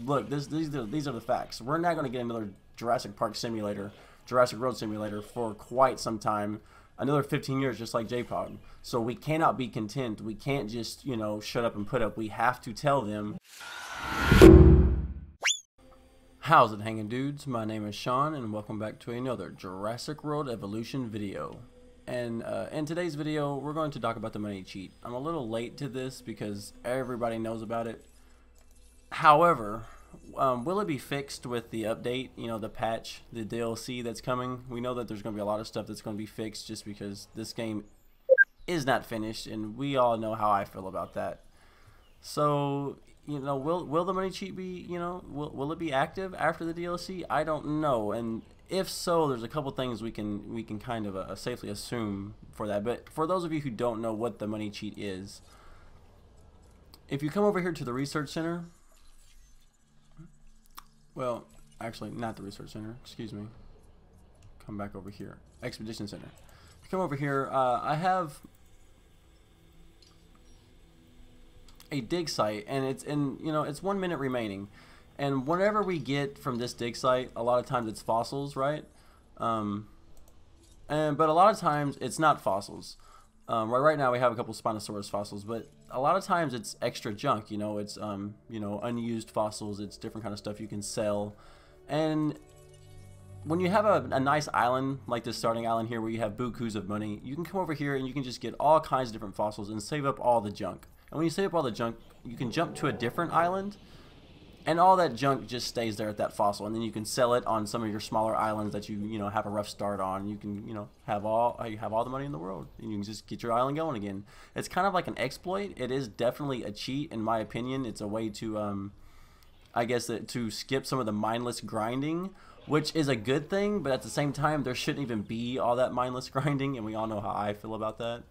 look, these are the facts. We're not going to get another Jurassic Park simulator, Jurassic Road simulator for quite some time. Another 15 years, just like JPOG. So we cannot be content. We can't just, you know, shut up and put up. We have to tell them. How's it hanging, dudes? My name is Sean, and welcome back to another Jurassic World Evolution video. And in today's video, we're going to talk about the money cheat. I'm a little late to this because everybody knows about it. However, will it be fixed with the update, you know, the patch, the DLC that's coming? We know that there's going to be a lot of stuff that's going to be fixed just because this game is not finished, and we all know how I feel about that. So, you know, will the money cheat be, you know, will it be active after the DLC? I don't know, and if so, there's a couple things we can kind of safely assume for that. But for those of you who don't know what the money cheat is, if you come over here to the research center, well, actually not the research center, excuse me, come back over here, expedition center. If you come over here, I have a dig site, and it's 1 minute remaining, and whatever we get from this dig site, a lot of times it's fossils, right? But a lot of times it's not fossils. Right now we have a couple Spinosaurus fossils, but a lot of times it's extra junk. You know, it's unused fossils. It's different kind of stuff you can sell. And when you have a nice island like this starting island here, where you have bukus of money, you can come over here and you can just get all kinds of different fossils and save up all the junk. And when you save up all the junk, you can jump to a different island, and all that junk just stays there at that fossil, and then you can sell it on some of your smaller islands that you have a rough start on. You can have all the money in the world, and you can just get your island going again. It's kind of like an exploit. It is definitely a cheat, in my opinion. It's a way to I guess to skip some of the mindless grinding, which is a good thing, but at the same time there shouldn't even be all that mindless grinding, and we all know how I feel about that.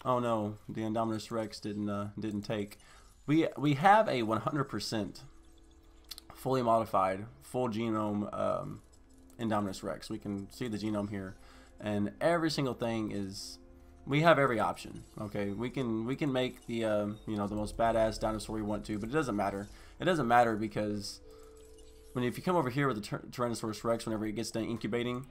Oh no, the INDOMINUS REX didn't take. We have a 100% fully modified, full genome INDOMINUS REX. We can see the genome here, and every single thing is. We have every option. Okay, we can make the the most badass dinosaur we want to, but it doesn't matter. It doesn't matter because if you come over here with the Tyrannosaurus Rex, whenever it gets done incubating,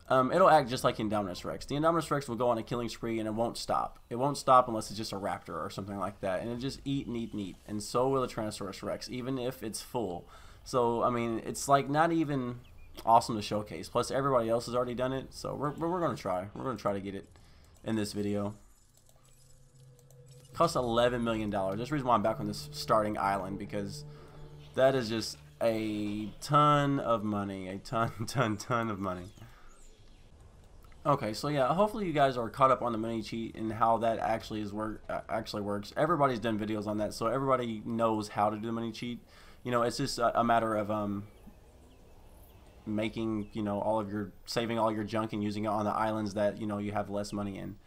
it'll act just like INDOMINUS REX. The INDOMINUS REX will go on a killing spree, and it won't stop. It won't stop unless it's just a raptor or something like that, and it'll just eat and eat and eat. And so will the Tyrannosaurus Rex, even if it's full. So I mean, it's like not even awesome to showcase. Plus, everybody else has already done it, so we're gonna try. We're gonna try to get it in this video. It costs $11 million. That's the reason why I'm back on this starting island, because that is just a ton of money. A ton of money. Okay, so yeah, hopefully you guys are caught up on the money cheat and how that actually works. Everybody's done videos on that, so everybody knows how to do the money cheat. You know, it's just a matter of making saving all your junk and using it on the islands that you have less money in.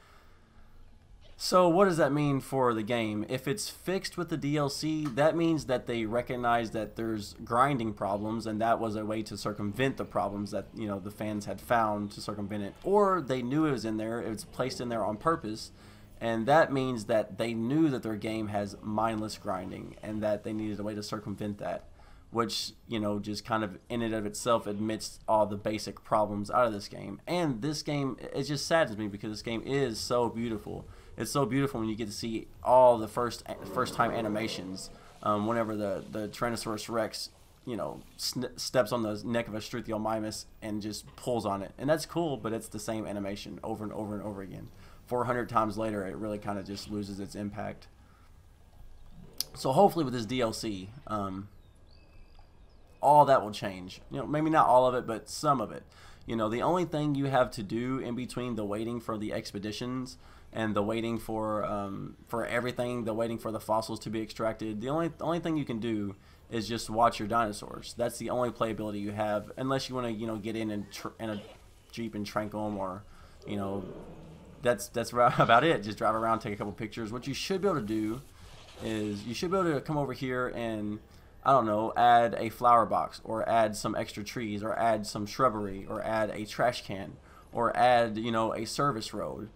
So what does that mean for the game? If it's fixed with the DLC, that means that they recognize that there's grinding problems, and that was a way to circumvent the problems that the fans had found to circumvent it, or they knew it was in there, it was placed in there on purpose, and that means that they knew that their game has mindless grinding and that they needed a way to circumvent that, which just kind of in and of itself admits all the basic problems out of this game. And this game, it just saddens me because this game is so beautiful. It's so beautiful when you get to see all the first time animations. Whenever the Tyrannosaurus Rex steps on the neck of a Struthiomimus and just pulls on it, and that's cool, but it's the same animation over and over and over again. 400 times later, it really kind of just loses its impact. So hopefully with this DLC, all that will change. Maybe not all of it, but some of it. The only thing you have to do in between the waiting for the expeditions and the waiting for everything, the waiting for the fossils to be extracted, the only thing you can do is just watch your dinosaurs. That's the only playability you have, unless you want to get in a Jeep and trank them, or that's about it. Just drive around, take a couple pictures. What you should be able to do is you should be able to come over here and, I don't know, add a flower box, or add some extra trees, or add some shrubbery, or add a trash can, or add a service road,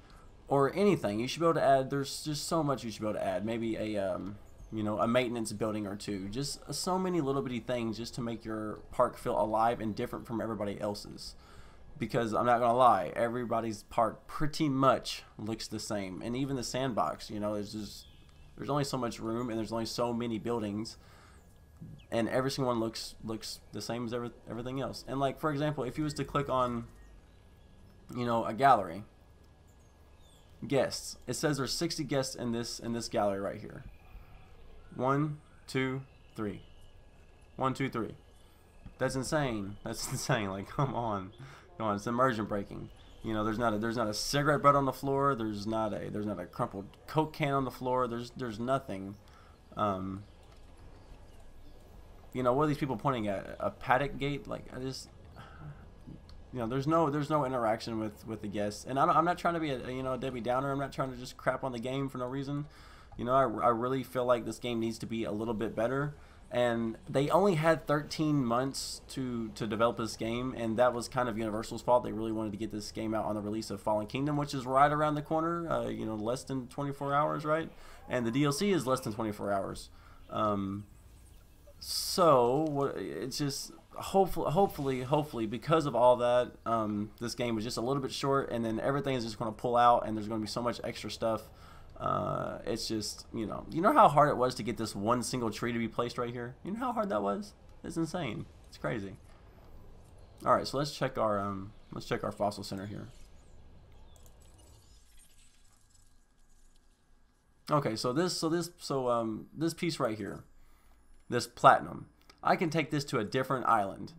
or anything. You should be able to add. There's just so much you should be able to add. Maybe a you know, a maintenance building or two. Just so many little bitty things just to make your park feel alive and different from everybody else's. Because I'm not gonna lie, everybody's park pretty much looks the same, and even the sandbox, you know, there's only so much room and there's only so many buildings, and every single one looks the same as everything else. And like, for example, if you was to click on, you know, a gallery, guests, it says there's 60 guests in this gallery right here. 1, 2, 3. 1, 2, 3. That's insane. That's insane. Like, come on. Come on, it's immersion breaking. You know, there's not a cigarette butt on the floor. There's not a crumpled Coke can on the floor. There's nothing. You know, what are these people pointing at? A paddock gate? Like, I just, you know, there's no interaction with the guests. And I'm not trying to be a Debbie Downer. I'm not trying to just crap on the game for no reason. You know, I really feel like this game needs to be a little bit better. And they only had 13 months to develop this game, and that was kind of Universal's fault. They really wanted to get this game out on the release of Fallen Kingdom, which is right around the corner, you know, less than 24 hours, right? And the DLC is less than 24 hours. So it's just hopefully because of all that, this game was just a little bit short, and then everything is just going to pull out, and there's going to be so much extra stuff. It's just, you know how hard it was to get this one single tree to be placed right here? You know how hard that was? It's insane. It's crazy. All right, so let's check our fossil center here. Okay, so this piece right here, this platinum, I can take this to a different island.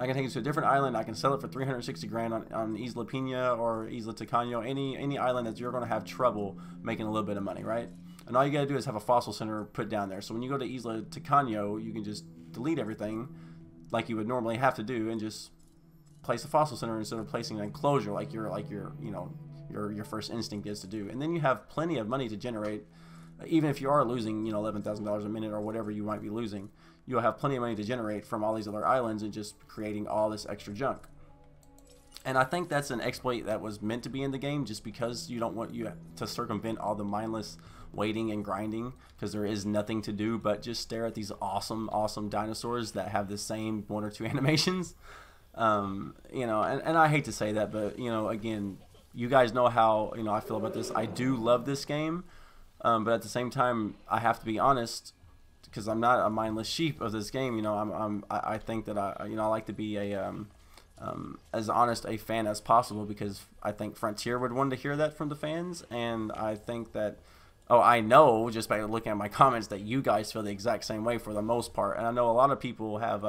I can take it to a different island. I can sell it for 360 grand on Isla Pina or Isla Tacaño, any island that you're going to have trouble making a little bit of money, right? And all you got to do is have a fossil center put down there. So when you go to Isla Tacaño, you can just delete everything like you would normally have to do and just place a fossil center instead of placing an enclosure like your first instinct is to do. And then you have plenty of money to generate, even if you are losing, you know, $11,000 a minute or whatever you might be losing. You'll have plenty of money to generate from all these other islands and just creating all this extra junk. And I think that's an exploit that was meant to be in the game, just because you don't want you to circumvent all the mindless waiting and grinding, because there is nothing to do but just stare at these awesome dinosaurs that have the same 1 or 2 animations. You know, and I hate to say that, but, you know, again, you guys know how, you know, I feel about this. I do love this game, but at the same time, I have to be honest, because I'm not a mindless sheep of this game. You know, I think that I like to be a as honest a fan as possible, because I think Frontier would want to hear that from the fans, and I think that, I know just by looking at my comments that you guys feel the exact same way for the most part, and I know a lot of people have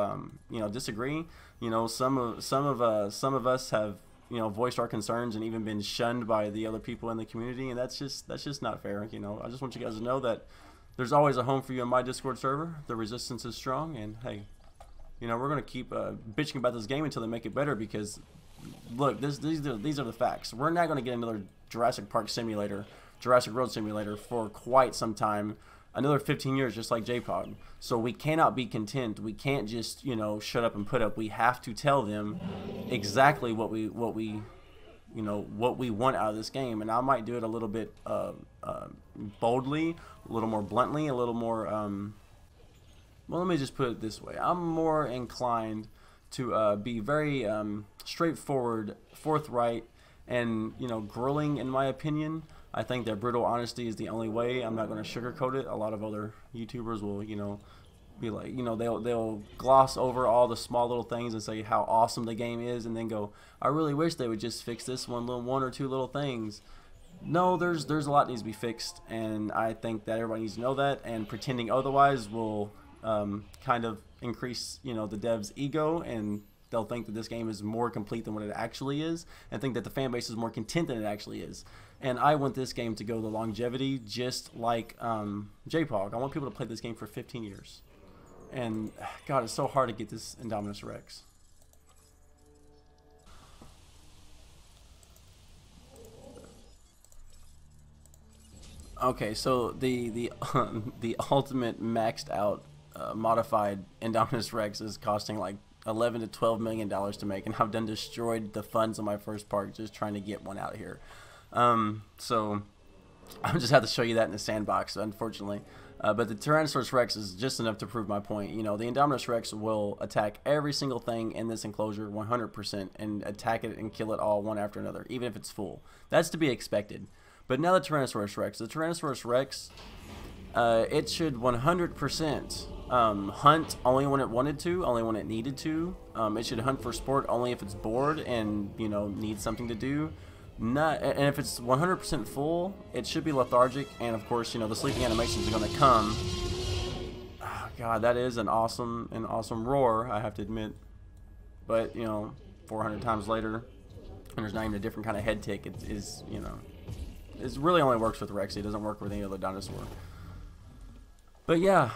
you know, disagree. You know, some of us have, you know, voiced our concerns and even been shunned by the other people in the community, and that's just not fair. You know, I just want you guys to know that there's always a home for you on my Discord server. The resistance is strong, and hey, you know, we're gonna keep bitching about this game until they make it better. Because look, these are the facts. We're not gonna get another Jurassic Park simulator, Jurassic World simulator for quite some time, another 15 years, just like JPOG. So we cannot be content. We can't just, you know, shut up and put up. We have to tell them exactly what we want out of this game. And I might do it a little bit boldly, a little more bluntly, a little more well, let me just put it this way. I'm more inclined to be very straightforward, forthright, and, you know, grilling in my opinion. I think that brutal honesty is the only way. I'm not going to sugarcoat it. A lot of other YouTubers will, you know, be like, you know, they'll gloss over all the small little things and say how awesome the game is, and then go, I really wish they would just fix this one or two little things. No, there's a lot that needs to be fixed, and I think that everybody needs to know that, and pretending otherwise will kind of increase, you know, the devs' ego, and they'll think that this game is more complete than what it actually is, and think that the fan base is more content than it actually is. And I want this game to go the longevity, just like JPOG. I want people to play this game for 15 years. And God, it's so hard to get this INDOMINUS REX. Okay, so the ultimate maxed out modified INDOMINUS REX is costing like $11 to $12 million to make, and I've done destroyed the funds on my first park just trying to get one out of here. So I just have to show you that in the sandbox, unfortunately. But the Tyrannosaurus Rex is just enough to prove my point. You know, the Indominus Rex will attack every single thing in this enclosure 100% and attack it and kill it all one after another, even if it's full. That's to be expected. But now the Tyrannosaurus Rex, it should 100% hunt only when it wanted to, only when it needed to. It should hunt for sport only if it's bored and, you know, needs something to do. And if it's 100% full, it should be lethargic, and of course, you know, the sleeping animations are going to come. Oh, God, that is an awesome roar, I have to admit. But, you know, 400 times later, and there's not even a different kind of head tick. It is, you know, it really only works with Rexy. It doesn't work with any other dinosaur. But yeah,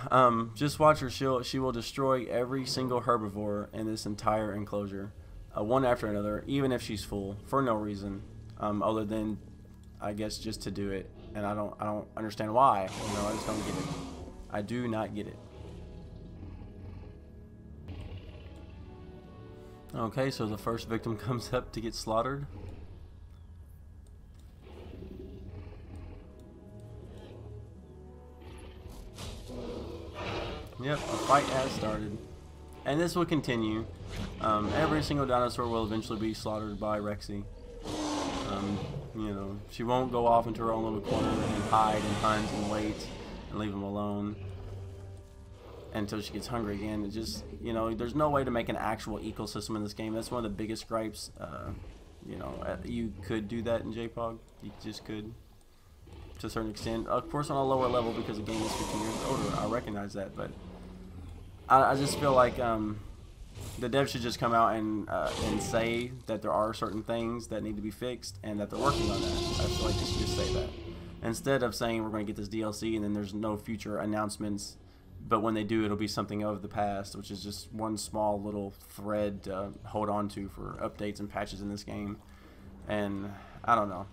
just watch her. She will destroy every single herbivore in this entire enclosure, one after another, even if she's full, for no reason. Other than, I guess, just to do it, and I don't understand why. You know, I just don't get it. I do not get it. Okay, so the first victim comes up to get slaughtered. Yep, a fight has started, and this will continue. Every single dinosaur will eventually be slaughtered by Rexy. You know, she won't go off into her own little corner and hide and hunt and wait and leave them alone until she gets hungry again. It just, you know, there's no way to make an actual ecosystem in this game. That's one of the biggest gripes. You know, you could do that in JPOG. You just could, to a certain extent. Of course, on a lower level because the game is 15 years older. I recognize that, but I just feel like the devs should just come out and say that there are certain things that need to be fixed and that they're working on that. I feel like they should just say that, instead of saying we're going to get this DLC and then there's no future announcements, but when they do, it'll be something of the past, which is just one small little thread to hold on to for updates and patches in this game. And I don't know.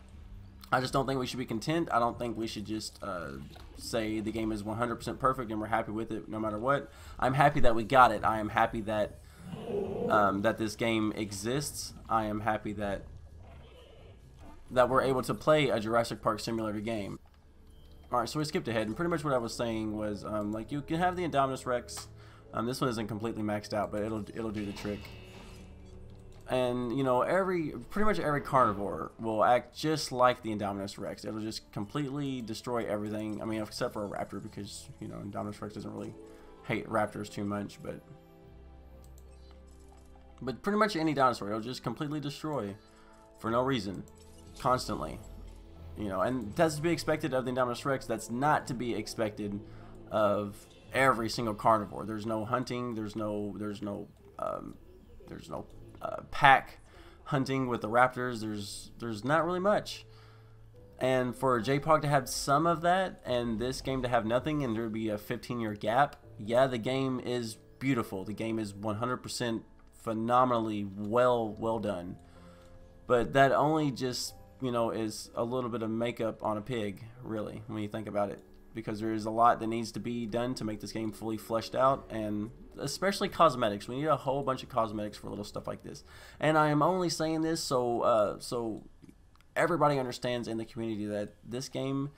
I just don't think we should be content. I don't think we should just say the game is 100% perfect and we're happy with it no matter what. I'm happy that we got it. I am happy that that this game exists. I am happy that we're able to play a Jurassic Park simulator game. Alright, so we skipped ahead, and pretty much what I was saying was, like, you can have the Indominus Rex. This one isn't completely maxed out, but it'll do the trick. And, you know, pretty much every carnivore will act just like the Indominus Rex. It'll just completely destroy everything. I mean, except for a raptor, because, you know, Indominus Rex doesn't really hate raptors too much, but pretty much any dinosaur, it'll just completely destroy for no reason, constantly. You know, and that's to be expected of the Indominus Rex. That's not to be expected of every single carnivore. There's no hunting. There's no pack hunting with the raptors. There's not really much. And for JPOG to have some of that, and this game to have nothing, and there to be a 15-year gap, yeah, the game is beautiful. The game is 100% phenomenally well done. But that only just, you know, is a little bit of makeup on a pig, really, when you think about it, because there is a lot that needs to be done to make this game fully fleshed out, and especially cosmetics. We need a whole bunch of cosmetics for little stuff like this. And I am only saying this so everybody understands in the community that this game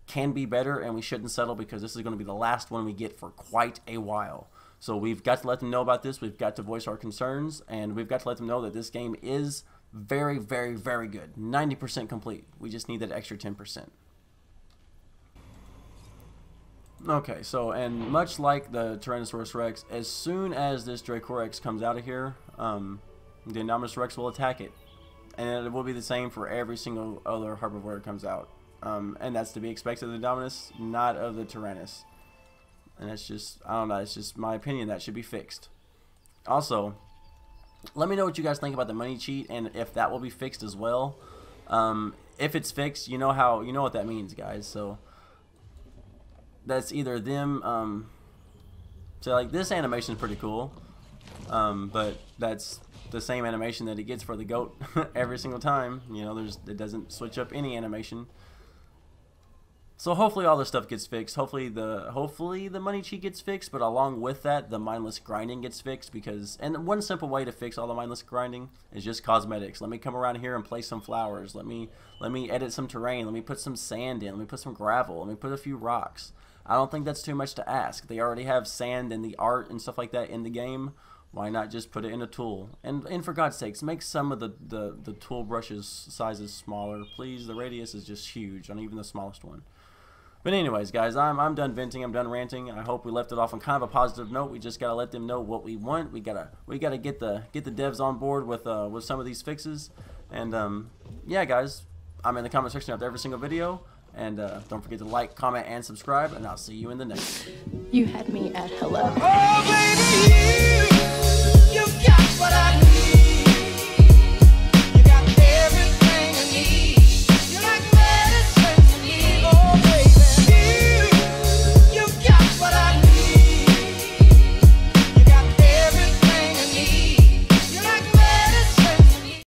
can be better, and we shouldn't settle, because this is going to be the last one we get for quite a while. So we've got to let them know about this. We've got to voice our concerns, and we've got to let them know that this game is very, very, very good. 90% complete. We just need that extra 10%. Okay, so, and much like the Tyrannosaurus Rex, as soon as this Dracorex comes out of here, the Indominus Rex will attack it. And it will be the same for every single other herbivore that comes out. And that's to be expected of the Indominus, not of the Tyrannus. And it's just, I don't know, it's just my opinion that should be fixed. Also, let me know what you guys think about the money cheat, and if that will be fixed as well. If it's fixed, you know what that means, guys. So that's either them. So like this animation is pretty cool, but that's the same animation that it gets for the goat every single time. You know, it doesn't switch up any animation. So hopefully all this stuff gets fixed. Hopefully the money cheat gets fixed, but along with that, the mindless grinding gets fixed, because, and one simple way to fix all the mindless grinding is just cosmetics. Let me come around here and place some flowers. Let me edit some terrain. Let me put some sand in. Let me put some gravel. Let me put a few rocks. I don't think that's too much to ask. They already have sand and the art and stuff like that in the game. Why not just put it in a tool? And for God's sakes, make some of the tool brushes sizes smaller, please. The radius is just huge on even the smallest one. But anyways, guys, I'm done venting. I'm done ranting. I hope we left it off on kind of a positive note. We just gotta let them know what we want. We gotta get the devs on board with some of these fixes. And yeah, guys, I'm in the comment section after every single video. And don't forget to like, comment, and subscribe. And I'll see you in the next one. You had me at hello. Oh, baby, you got what I need.